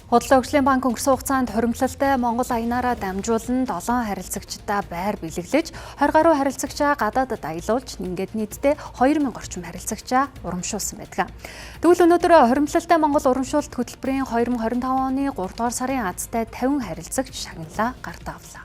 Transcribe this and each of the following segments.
Худлаа хөгжлийн банк өнгөрсөн хугацаанд хуримтлалтай Монгол аянаараа дамжуулан 7 харилцагчдаа байр бэлэглэж 20 гаруй харилцагчаа гадаадад аялуулж ингээд нийтдээ 2000 орчим харилцагчаа урамшуулсан байдаг. Тэгвэл өнөөдөр хуримтлалтай Монгол урамшуулалт хөтөлбөрийн 2025 оны 3 дугаар сарын азтай 50 харилцагч шагналаа гартаа авлаа.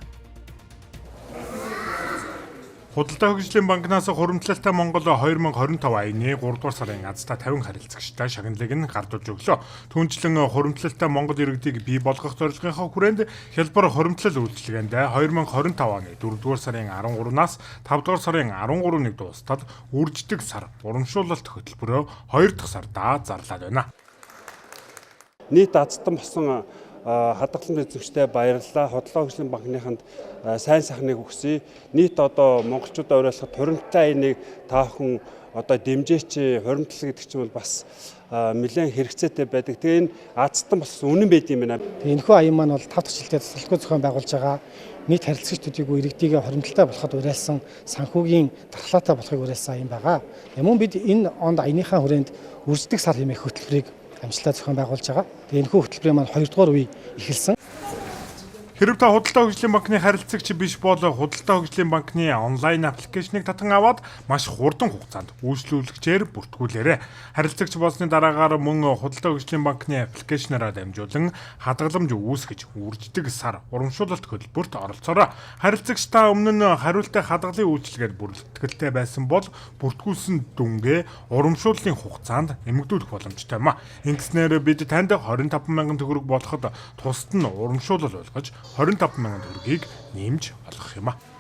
Худалдаа хөгжлийн банкнаас хуримтлалтай Монгол 2025 оны 3 дугаар сарын азтай 50 харилцагчтай шагналыг нь гардуулж өглөө. Түүнчлэн хуримтлалтай Монгол иргэдийг бий болгох зорилгынхаа хүрээнд хялбар хуримтлал үйлчилгээнд 2025 оны 4 дугаар сарын 13-наас 5 дугаар сарын 13-ны дуустал үрждэг сар урамшуулалт хөтөлбөрөө 2 дахь сардаа зарлаад байна. Нийт азтан болсон хадгалсан эзэмштэй баярлалаа. Худлаа хөгжлийн банкныханд сайн сайхныг өгсөе. Нийт одоо монголчуудаа уриалахад хуримтлагын аяныг та бүхэн одоо дэмжээч. Хуримтлал гэдэг чинь бол бас нэлээд хэрэгцээтэй байдаг. Тэгээ энэ азтан болсон үнэн байд юм байна. Энэхүү аян маань бол 5 дахь жилдээ засалгүй зохион байгуулж байгаа нийт харилцагчдыг иргэдийг хуримталтай болоход уриалсан санхүүгийн дархлаатай болохыг уриалсан аян байгаа. Мөн бид энэ онд аяныхаа хүрээнд үрждэг сар хэмээх хөтөлбөрийг амжилттай зохион байгуулж байгаа. Тэгээ энэхүү хөтөлбөрийн маань 2 дугаар үе эхэлсэн. Хэрэв та худалдаа хөгжлийн банкны харилцагч биш бол худалдаа хөгжлийн банкны онлайн аппликейшнийг татан аваад маш хурдан хугацаанд үйлчлүүлэгчээр бүртгүүлээрэй. Харилцагч болсны дараагаар мөн худалдаа хөгжлийн банкны аппликейшнаараа дамжуулан хадгаламж үүсгэж үрждэг сар урамшуулалт хөтөлбөрт оролцоорой. Харилцагчдаа өмнө нь хариултаа хадгалын үйлчилгээнд бүрэлдэхэлтэй байсан бол бүртгүүлсэн дүнгээ урамшууллын хугацаанд эмэгдүүлэх боломжтой юм а. Ингэснээр бид танд 25 мянган төгрөг болоход тусад нь урамшуулал болгож 25 мянган төгрөгийг нэмж олгох юм а.